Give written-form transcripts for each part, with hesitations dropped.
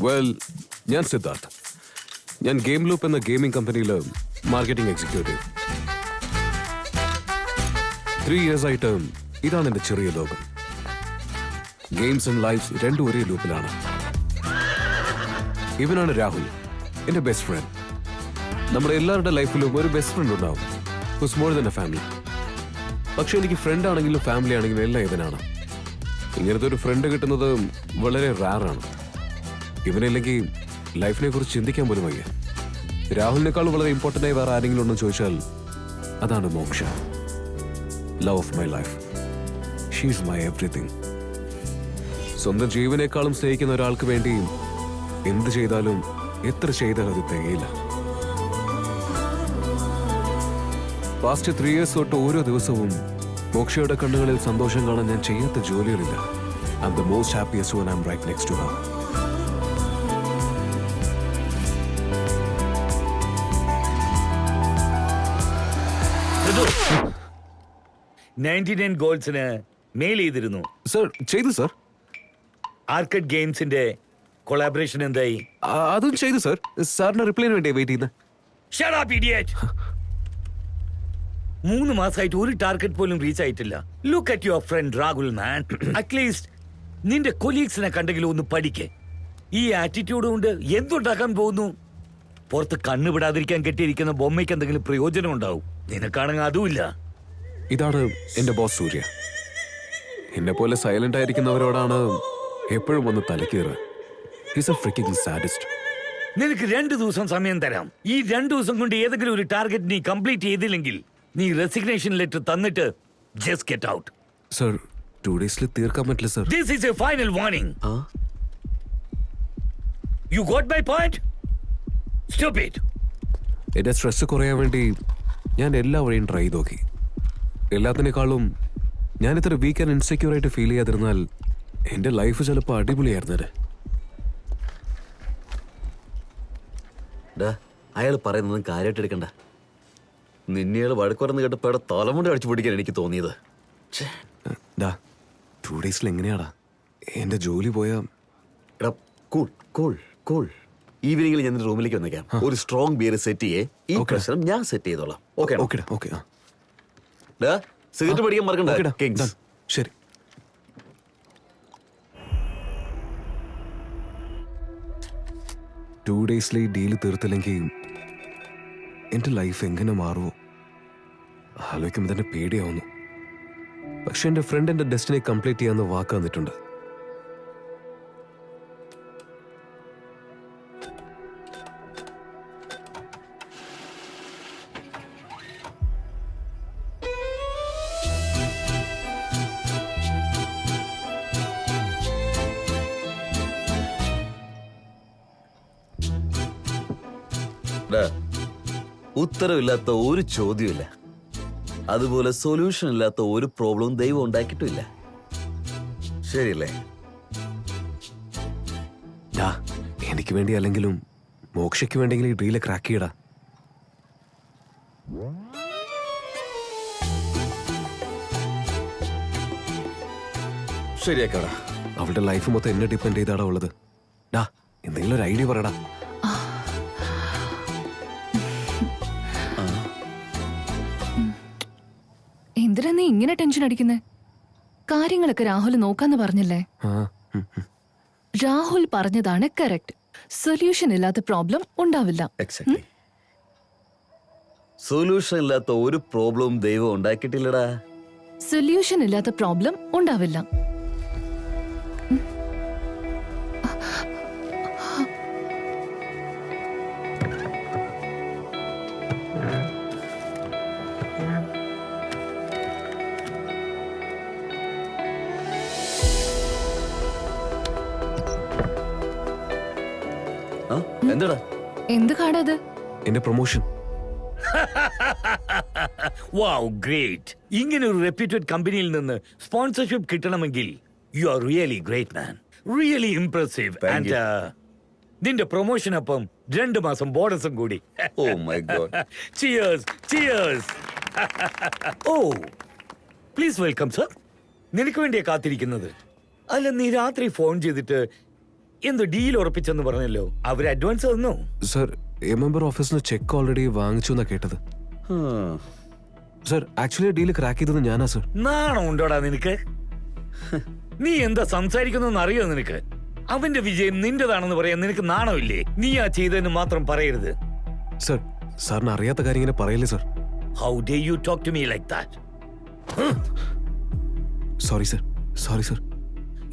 Well, ഞാൻ സിദ്ധാർത്ഥ്. ഞാൻ game loop എന്ന ഗെയിമിംഗ് കമ്പനിയിൽ മാർക്കറ്റിംഗ് എക്സിക്യൂട്ടീവ്. 3 years ആയിട്ട് ഇതാണ് എൻ്റെ ചെറിയ ലോകം. ഗെയിംസ് ആൻഡ് ലൈഫ്സ് രണ്ടും ഒരേ ലൂപ്പിലാണ്. ഇവനാണ് രാഹുൽ, എൻ്റെ ബെസ്റ്റ് ഫ്രണ്ട്. നമ്മുടെ എല്ലാവരുടെ ലൈഫിലും ഒരു ബെസ്റ്റ് ഫ്രണ്ട് ഉണ്ടാവും, who's more than A family. പക്ഷെ എനിക്ക് ഫ്രണ്ട് ആണെങ്കിലും ഫാമിലി ആണെങ്കിലും എല്ലാം ഇവനാണ്. ഇങ്ങനത്തെ ഒരു ഫ്രണ്ട് കിട്ടുന്നത് വളരെ റാറാണ്. ഇവനില്ലെങ്കിൽ ലൈഫിനെ കുറിച്ച് ചിന്തിക്കാൻ പോലും വയ്യ. രാഹുലിനേക്കാൾ വളരെ ഇമ്പോർട്ടൻ്റ് ആയി വേറെ ആരെങ്കിലും ഉണ്ടെന്ന് ചോദിച്ചാൽ അതാണ് Moksha. Love of my life. She is my everything. സ്വന്തം ജീവനേക്കാളും സ്നേഹിക്കുന്ന ഒരാൾക്ക് വേണ്ടി എന്ത് ചെയ്താലും എത്ര ചെയ്താലും അത് തികയില്ല. പാസ്റ്റ് 3 years തൊട്ട് ഓരോ ദിവസവും മോക്ഷയുടെ കണ്ണുകളിൽ സന്തോഷം കാണാൻ ഞാൻ ചെയ്യാത്ത ജോലികളില്ല. I am the most happiest when I'm right next to her. ഗോൾസിന് മെയിൽ ചെയ്തിരുന്നു സർ. ചെയ്തു സർ. ആർക്കഡ് ഗെയിംസിന്റെ കൊളാബറേഷൻ എന്തായി? അതും ചെയ്തു സർ. സാറിന് റിപ്ലൈന് വേണ്ടി വെയിറ്റ് ചെയ്യുന്നത്. 3 മാസമായിട്ട് ഒരു ടാർഗറ്റ് പോലും റീച്ച് ആയിട്ടില്ല. Look at your friend Rahul man. At least നിന്റെ കൊലീഗ്സിനെ കണ്ടെങ്കിലും ഒന്ന് പഠിക്കേ. ഈ ആറ്റിറ്റ്യൂഡ് കൊണ്ട് എന്തുണ്ടാക്കാൻ പോകുന്നു? പുറത്ത് കണ്ണുപിടാതിരിക്കാൻ കെട്ടിയിരിക്കുന്ന ബൊമ്മയ്ക്ക് എന്തെങ്കിലും പ്രയോജനം ഉണ്ടാവും. നിനക്കാണെങ്കിൽ അതുമില്ല. ഇതാണ് എന്റെ ബോസ് സൂര്യ. എന്നെ പോലെ സൈലന്റ് ആയിരിക്കുന്നവരോടാണ് എപ്പോഴും ഒന്ന് തലക്കേറുക. He's a freaking sadist. നിനക്ക് 2 ദിവസം സമയം തരാം. ഈ 2 ദിവസം കൊണ്ട് ഏതെങ്കിലും ഒരു ടാർഗറ്റ് നീ കംപ്ലീറ്റ് ചെയ്തില്ലെങ്കിൽ നീ റെസിഗ്നേഷൻ ലെറ്റർ തന്നിട്ട് just get out. Sir, 2 days തീർക്കാൻ പറ്റില്ല sir. This is A final warning. You got my point? Stupid. എന്റെ സ്ട്രെസ് കുറയാൻ വേണ്ടി ഞാൻ എല്ലാ വഴിയും ട്രൈ ചെയ്ത് നോക്കി. എല്ലാത്തിനേക്കാളും ഞാൻ ഇത്ര വീക്ക് ആൻഡ് ഇൻസെക്യൂർ ആയിട്ട് ഫീൽ ചെയ്യാതിരുന്നാൽ എന്റെ ലൈഫ് ചിലപ്പോൾ അടിപൊളിയായിരുന്നേ. അയാൾ പറയുന്നതും കാര്യമായിട്ട് എടുക്കണ്ട. നിന്നെയാൾ വഴക്കുറന്ന് കേട്ടപ്പോ അവിടെ തലമുണ്ട് അടിച്ചു പിടിക്കാൻ എനിക്ക് തോന്നിയത്. 2 days എങ്ങനെയാടാ എന്റെ ജോലി പോയാ? എടാ കൂൾ കൂൾ കൂൾ. ഈവനിങ്ങിൽ ഞാൻ റൂമിലേക്ക് വന്നേക്കാം. ഒരു സ്ട്രോങ് ബിയർ സെറ്റ് ചെയ്യേ. ഈ പ്രശ്നം ഞാൻ സെറ്റ് ചെയ്തോളാം. Okay okay. സിഗരറ്റ് പഠിക്കാൻ മറക്കണ്ട. ശരി. ടു ഡേയ്സിലെ ഡീല് തീർത്തില്ലെങ്കിൽ എന്റെ ലൈഫ് എങ്ങനെ മാറുമോ ആലോചിക്കുമ്പോൾ തന്നെ പേടിയാവുന്നു. പക്ഷെ എന്റെ ഫ്രണ്ട് എന്റെ ഡെസ്റ്റിനി കംപ്ലീറ്റ് ചെയ്യാന്ന് വാക്ക് തന്നിട്ടുണ്ട്. ഉത്തരവില്ലാത്ത ഒരു ചോദ്യമില്ല, അതുപോലെ സൊല്യൂഷൻ ഇല്ലാത്ത ഒരു പ്രോബ്ലവും ദൈവം ഉണ്ടാക്കിയിട്ടില്ല. ശരിയല്ലേ? എനിക്ക് വേണ്ടി അല്ലെങ്കിലും മോക്ഷയ്ക്ക് വേണ്ടെങ്കിലും ഈ ഡീല് ക്രാക്ക് ചെയ്യടാ. ശരിയാക്കടാ. അവളുടെ ലൈഫ് മൊത്തം എന്നെ ഡിപ്പെൻഡ് ചെയ്താടാ ഉള്ളത്. എന്തെങ്കിലും ഒരു ഐഡിയ പറയടാ. എന്തിനാ നീ ഇങ്ങനെ ടെൻഷൻ അടിക്കുന്നേ? കാര്യങ്ങളൊക്കെ രാഹുൽ നോക്കാന്ന് പറഞ്ഞല്ലേ? രാഹുൽ പറഞ്ഞതാണ് കറക്റ്റ്. സൊല്യൂഷൻ ഇല്ലാത്ത പ്രോബ്ലം ഉണ്ടാവില്ല. എക്സാക്ട്ലി. സൊല്യൂഷൻ ഇല്ലാത്ത ഒരു പ്രോബ്ലവും ദൈവം ഉണ്ടാക്കിയിട്ടില്ലടാ. സൊല്യൂഷൻ ഇല്ലാത്ത പ്രോബ്ലം ഉണ്ടാവില്ല. എന്താടാ? എന്ത് കാടാത്? എന്റെ പ്രൊമോഷൻ. Wow, great. ഇങ്ങനെ ഒരു റെപ്യൂട്ടഡ് കമ്പനിയിൽ നിന്ന് സ്പോൺസർഷിപ്പ് കിട്ടണമെങ്കിൽ you are really great man. Really impressive. And നിന്റെ പ്രൊമോഷൻ അപ്പം 2 മാസം ബോണസും കൂടി. Oh my God. Cheers cheers. Oh please welcome sir. നിനക്ക് വേണ്ടിയാ കാത്തിരിക്കുന്നത്. അല്ല, നീ രാത്രി ഫോൺ ചെയ്തിട്ട് എന്തോ ഡീൽ ഉറപ്പിച്ചെന്ന് പറഞ്ഞല്ലോ, അവര് അഡ്വാൻസ് തന്നു. സർ, എ മെമ്പർ ഓഫീസിന് ചെക്ക് ഓൾറെഡി വാങ്ങിച്ചു എന്നാ കേട്ടത്. സർ, ആക്ച്വലി ഡീല് ക്രാക്ക് ചെയ്തത് ഞാനാ സർ. നാണം ഉണ്ടോടാ നിനക്ക്? നീ എന്താ സംസാരിക്കുന്നതെന്ന് അറിയോ നിനക്ക്? അവന്റെ വിജയം നിന്റേതാണെന്ന് പറയാൻ നിനക്ക് നാണമില്ലേ? നീ ആ ചെയ്തതെന്ന് മാത്രം പറയരുത്. സർ, സാറിന് അറിയാത്ത കാര്യം ഇങ്ങനെ പറയല്ലേ sir. How dare you talk to me like that? Sorry sir, sorry sir.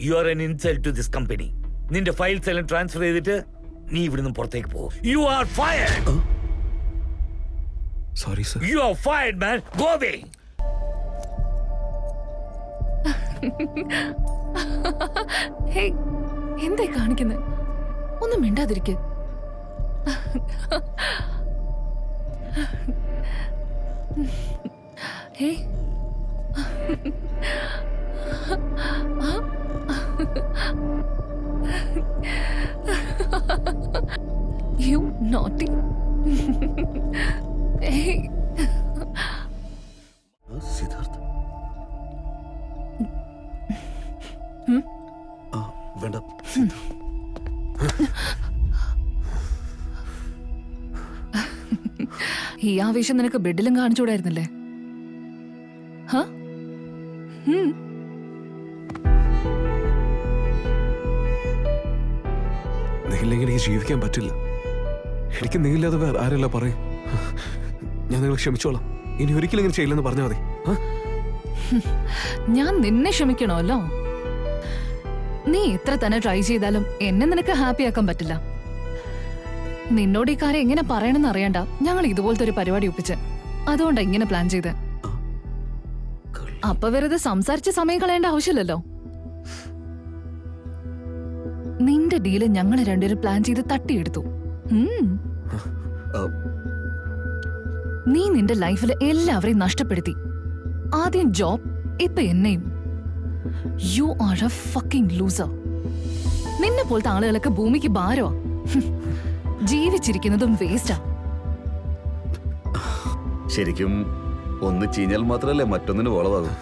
You are an insult to this company. നിന്റെ ഫയൽസ് എല്ലാം ട്രാൻസ്ഫർ ചെയ്തിട്ട് നീ ഇവിടുന്ന് പുറത്തേക്ക് പോ. You are fired. Sorry sir. You are fired man. Go away. Hey, എന്തായി കാണിക്കുന്നത്? ഒന്നും മിണ്ടാതിരിക്കെ. ഹേ, you naughty. Hey. സിദ്ധാർത്ഥ് വേണ്ട. ഈ ആവേശം നിനക്ക് ബെഡിലും കാണിച്ചുകൂടായിരുന്നല്ലേ? ഹ? നീയില്ലെങ്കിൽ എനിക്ക് ജീവിക്കാൻ പറ്റില്ല. എനിക്ക് നീയില്ലാതെ വേറെ ആരല്ല പറയും. ഞാൻ നിങ്ങളെ ക്ഷമിച്ചോളാം. ഇനി ഒരിക്കലും ഇങ്ങനെ ചെയ്യില്ലെന്ന് പറഞ്ഞാൽ മതി. ഞാൻ നിന്നെ ക്ഷമിക്കണമല്ലോ. നീ എത്ര തന്നെ ട്രൈ ചെയ്താലും എന്നെ നിനക്ക് ഹാപ്പി ആക്കാൻ പറ്റില്ല. നിന്നോട് ഈ കാര്യം എങ്ങനെ പറയണമെന്ന് അറിയണ്ട. ഞങ്ങൾ ഇതുപോലത്തെ ഒരു പരിപാടി ഒപ്പിച്ച്, അതുകൊണ്ടാ ഇങ്ങനെ പ്ലാൻ ചെയ്ത്. അപ്പൊ വെറുതെ സംസാരിച്ച് സമയം കളയേണ്ട ആവശ്യമില്ലല്ലോ. നിന്റെ ഡീല് ഞങ്ങൾ രണ്ടുപേരും പ്ലാൻ ചെയ്ത് തട്ടിയെടുത്തു. നീ നിന്റെ ലൈഫിൽ എല്ലാവരെയും നഷ്ടപ്പെടുത്തി. ആദ്യം ജോബ്, ഇപ്പൊ എന്നെയും. You are A fucking loser. നിന്നെ പോലത്തെ ആളുകളൊക്കെ ഭൂമിക്ക് ഭാരോ. ജീവിച്ചിരിക്കുന്നതും വേസ്റ്റാ. ശരിക്കും ഒന്ന് ചീഞ്ഞാൽ മാത്രല്ലേ മറ്റൊന്നിന് വളവാകും.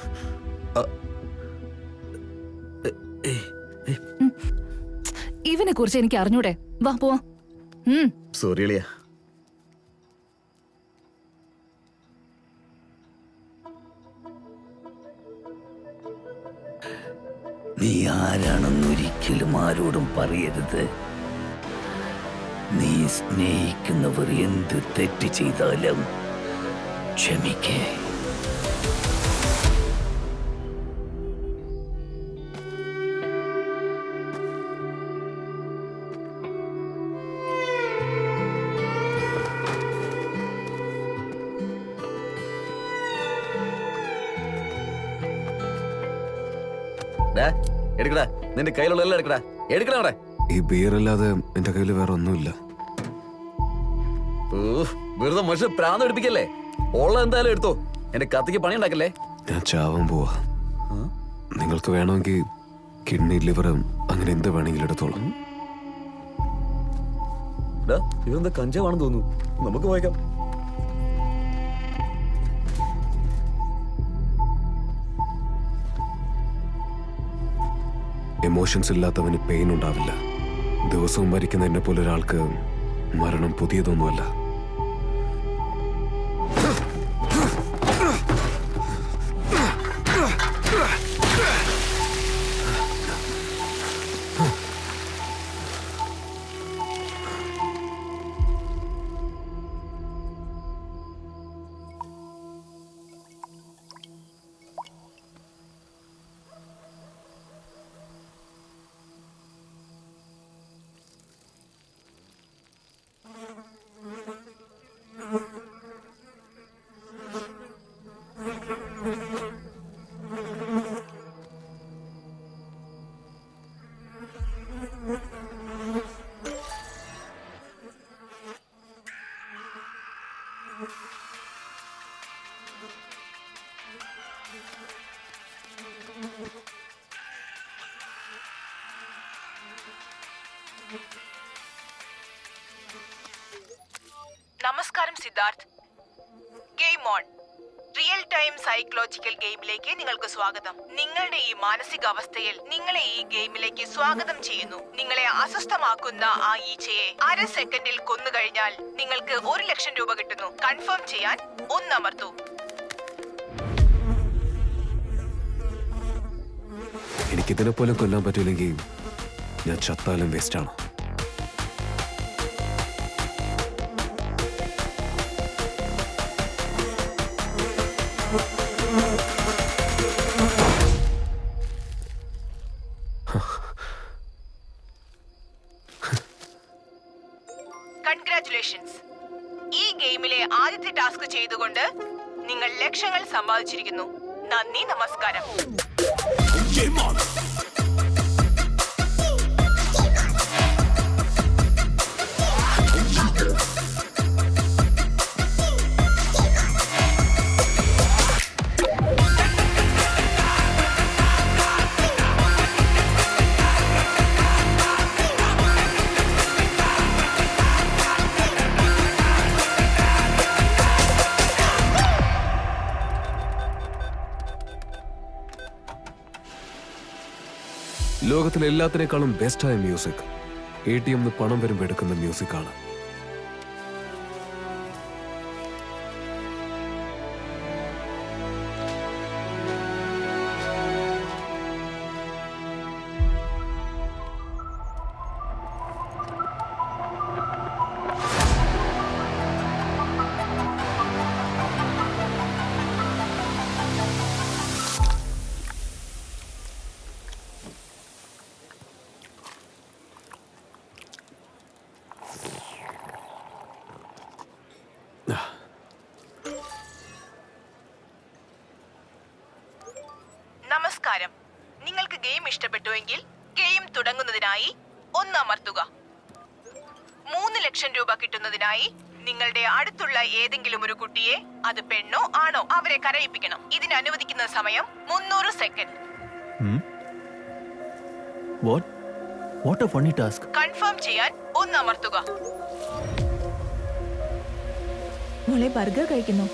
ഇവനെ കുറിച്ച് എനിക്ക് അറിഞ്ഞൂടെ? വാ പോവാ. സോറി അളിയ. നീ ആരാണെന്ന് ഒരിക്കലും ആരോടും പറയരുത്. നീ സ്നേഹിക്കുന്നവർ എന്ത് തെറ്റ് ചെയ്താലും ക്ഷമിക്കേ. എടുക്കടാ, നിന്റെ കയ്യിലുള്ള എല്ലാം എടുക്കടാ. എടുക്കണ അവിടെ. ഈ ബിയർ അല്ലാതെ എന്റെ കയ്യിൽ വേറെ ഒന്നുമില്ല. വെറുതെ മനുഷ്യ പ്രാന്ത് പിടിപ്പിക്കല്ലേ. ഉള്ള എന്തായാലും എടുത്തോ. എന്റെ കത്തിക്ക് പണി ഉണ്ടാക്കല്ലേ. ഞാൻ ചാവാൻ പോവാ. നിങ്ങൾക്ക് വേണമെങ്കിൽ കിഡ്നി, ലിവർ, അങ്ങനെ എന്ത് വേണമെങ്കിലും എടുത്തോളാം. ഇതെന്താ കഞ്ചാവാണെന്ന് തോന്നുന്നു. നമുക്ക് പോയേക്കാം. എമോഷൻസ് ഇല്ലാത്തവന് പെയിൻ ഉണ്ടാവില്ല. ദിവസവും മരിക്കുന്ന എന്നെ പോലെ ഒരാൾക്ക് മരണം പുതിയതൊന്നുമല്ല. നമസ്കാരം Siddharth. Game on. Real time psychological ഗെയിമിലേക്ക് നിങ്ങൾക്ക് സ്വാഗതം. നിങ്ങളുടെ ഈ മാനസികാവസ്ഥയിൽ നിങ്ങളെ ഈ ഗെയിമിലേക്ക് സ്വാഗതം ചെയ്യുന്നു. നിങ്ങളെ അസ്വസ്ഥമാക്കുന്ന ആ ഈച്ചയെ 1/2 സെക്കൻഡിൽ കൊന്നുകഴിഞ്ഞാൽ നിങ്ങൾക്ക് 1 ലക്ഷം രൂപ കിട്ടുന്നു. കൺഫേം ചെയ്യാൻ 1 അമർത്തൂ. എനിക്കിതിനെ പോലും കൊല്ലാൻ പറ്റില്ലെങ്കിൽ ഞാൻ ചത്താലും വേസ്റ്റാണ്. കൺഗ്രാറ്റുലേഷൻസ്. ഈ ഗെയിമിലെ ആദ്യത്തെ ടാസ്ക് ചെയ്തുകൊണ്ട് നിങ്ങൾ ലക്ഷങ്ങൾ സമ്പാദിച്ചിരിക്കുന്നു. നന്ദി, നമസ്കാരം. ലോകത്തിലെ എല്ലാത്തിനേക്കാളും ബെസ്റ്റായ മ്യൂസിക് ATM പണം വരുമ്പോ എടുക്കുന്ന മ്യൂസിക്കാണ്. നമസ്കാരം. നിങ്ങൾക്ക് ഗെയിം ഇഷ്ടപ്പെട്ടുവെങ്കിൽ ഗെയിം തുടങ്ങുന്നതിനായി 1 അമർത്തുക. 3 ലക്ഷം രൂപ കിട്ടുന്നതിനായി നിങ്ങളുടെ അടുത്തുള്ള ഏതെങ്കിലും ഒരു കുട്ടിയെ, അത് പെണ്ണോ ആണോ, അവരെ കരയിപ്പിക്കണം. ഇതിന് അനുവദിക്കുന്ന സമയം 300 second. What a funny task. Confirm ചെയ്യാൻ 1 അമർത്തുക. മോളെ ബർഗർ കഴിക്കുന്നു.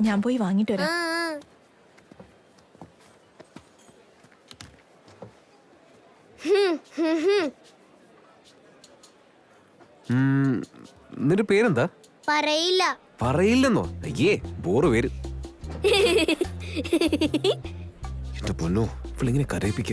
ഞാൻ പോയി വാങ്ങിട്ട് വരാം. നിന്റെ പേരെന്താ? പറയില്ല. പറയില്ലെന്നോ? അയ്യേ, ബോറ് പേര്. എന്റെ പൊന്നോ, ഇവളിങ്ങനെ കരയിപ്പിക്ക.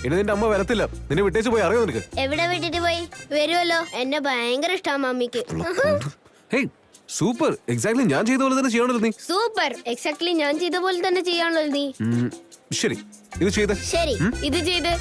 ഇനി നിന്റെ അമ്മ വരത്തില്ല. നിന്നെ വിട്ടേച്ച് പോയി അറിയോ നിനക്ക്? എവിടെ വിട്ടിട്ട് പോയി? വരുമല്ലോ. എന്നെ ഭയങ്കര ഇഷ്ടാ മമ്മിക്ക്. Hey, super. എക്സാക്ട്ലി ഞാൻ ചെയ്ത പോലെ തന്നെ ചെയ്യണല്ലോ നീ. സൂപ്പർ. എക്സാക്ട്ലി ഞാൻ ചെയ്ത പോലെ തന്നെ ചെയ്യാണല്ലോ നീ. ശരി, ഇത് ചെയ്ത. ശരി, ഇത് ചെയ്ത്.